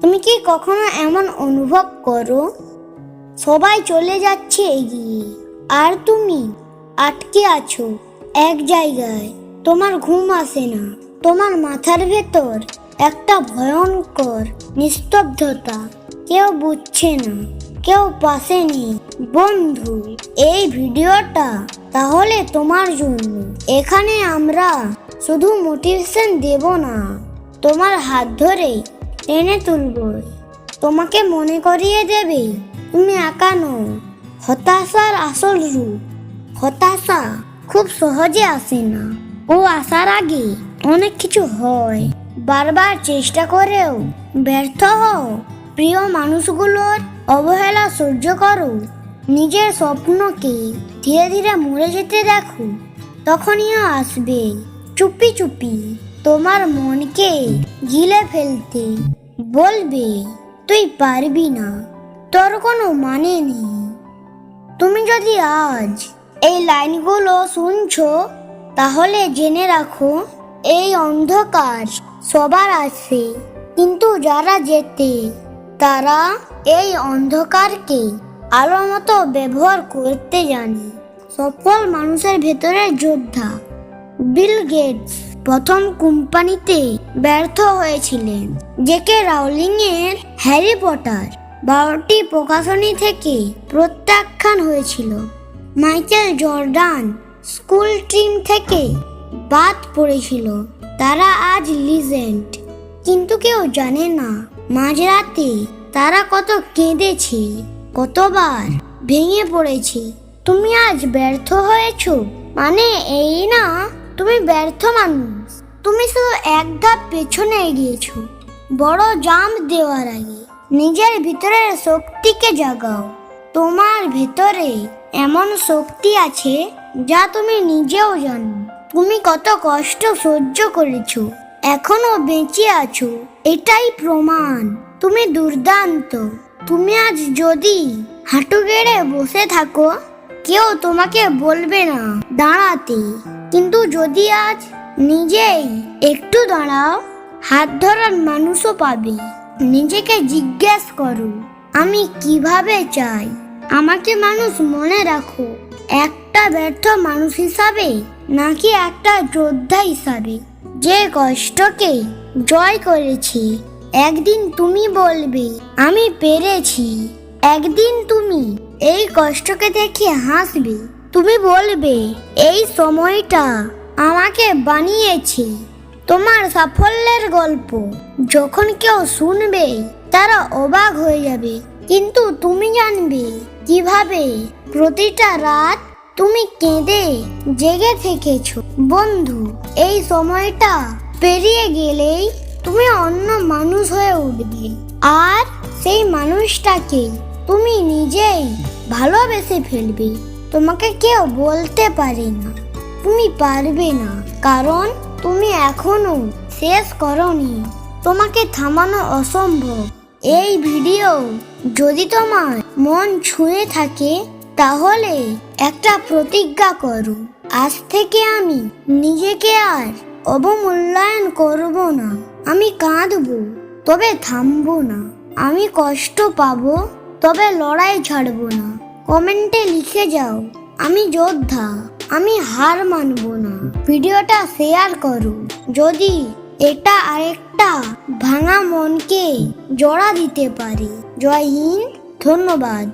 তুমি কি কখনো এমন অনুভব করো সবাই চলে যাচ্ছে এগিয়ে আর তুমি আটকে আছো এক জায়গায়? তোমার ঘুম আসে না, তোমার মাথার ভেতর একটা ভয়ঙ্কর নিস্তব্ধতা, কেউ বুঝছে না, কেউ পাশে নেই। বন্ধু, এই ভিডিওটা তাহলে তোমার জন্য। এখানে আমরা শুধু মোটিভেশন দেব না, তোমার হাত ধরে টেনে তুলব, তোমাকে মনে করিয়ে দেবে তুমি একা নও। হতাশার আসল রূপ, হতাশা খুব সহজে আসে না, ও আসার আগে অনেক কিছু হয়। বারবার চেষ্টা করেও ব্যর্থ হও, প্রিয় মানুষগুলোর অবহেলা সহ্য করো, নিজের স্বপ্নকে ধীরে ধীরে মরে যেতে দেখো, তখনই আসবে চুপি চুপি তোমার মনকে গিলে ফেলতে, বলবে তুই পারবি না, তোর কোনো মানে নেই। তুমি যদি আজ এই লাইনগুলো শুনছো তাহলে জেনে রাখো, এই অন্ধকার সবার আসে, কিন্তু যারা জেতে তারা এই অন্ধকারকে আলোর মতো ব্যবহার করতে জানে। সফল মানুষের ভেতরের যোদ্ধা বিল গেটস প্রথম কোম্পানিতে ব্যর্থ হয়েছিলেন। জেকে রাউলিং এর হ্যারি পটার 12টি প্রকাশনী থেকে প্রত্যাখ্যান হয়েছিল। মাইকেল জর্ডান স্কুল টিম থেকে বাদ পড়েছিল। তারা আজ লিজেন্ড, কিন্তু কেউ জানে না মাঝরাতে তারা কত কেঁদেছে, কতবার ভেঙে পড়েছে। তুমি আজ ব্যর্থ হয়েছো মানে এই না তুমি ব্যর্থ মানুষ, তুমি শুধু এক ধাপ পেছনে এগিয়েছো বড় জাম্প দেওয়ার আগে। নিজের ভিতরের শক্তিকে জাগাও। তোমার ভেতরে এমন শক্তি আছে যা তুমি নিজেও জানো। তুমি কত কষ্ট সহ্য করেছো, এখনো বেঁচে আছো, এটাই প্রমাণ তুমি দুর্দান্ত। তুমি আজ যদি হাঁটু গেড়ে বসে থাকো, কেউ তোমাকে বলবে না দাঁড়াতে, কিন্তু যদি আজ নিজেই একটু দাঁড়াও, হাত ধরার মানুষও পাবে। নিজেকে জিজ্ঞেস করো, আমি কিভাবে চাই আমাকে মানুষ মনে রাখো, একটা ব্যর্থ মানুষ হিসাবে নাকি একটা যোদ্ধা হিসাবে যে কষ্টকে জয় করেছে? একদিন তুমি বলবে আমি পেরেছি, একদিন তুমি এই কষ্টকে দেখে হাসবে, তুমি বলবে এই সময়টা আমাকে বানিয়েছে। তোমার সাফল্যের গল্প যখন কেউ শুনবে তারা অবাক হয়ে যাবে, কিন্তু তুমি জানবে কিভাবে প্রতিটা রাত তুমি কেঁদে জেগে থেকেছো। বন্ধু, এই সময়টা পেরিয়ে গেলেই তুমি অন্য মানুষ হয়ে উঠবে, আর সেই মানুষটাকে তুমি নিজেই ভালোবেসে ফেলবে। তোমাকে কেউ বলতে পারে না তুমি পারবে না, কারণ তুমি এখনো শেষ করনি। তোমাকে থামানো অসম্ভব। এই ভিডিও যদি তোমার মন ছুঁয়ে থাকে তাহলে একটা প্রতিজ্ঞা করো, আজ থেকে আমি নিজেকে আর অবমূল্যায়ন করব না। আমি কাঁদবো তবে থামবো না, আমি কষ্ট পাবো তবে লড়াই ছাড়বো না। কমেন্টে লিখে যাও আমি যোদ্ধা, আমি হার মানবো না। ভিডিওটা শেয়ার করো যদি এটা আরেকটা ভাঙা মনকে জোড়া দিতে পারে। জয় হিন্দ, ধন্যবাদ।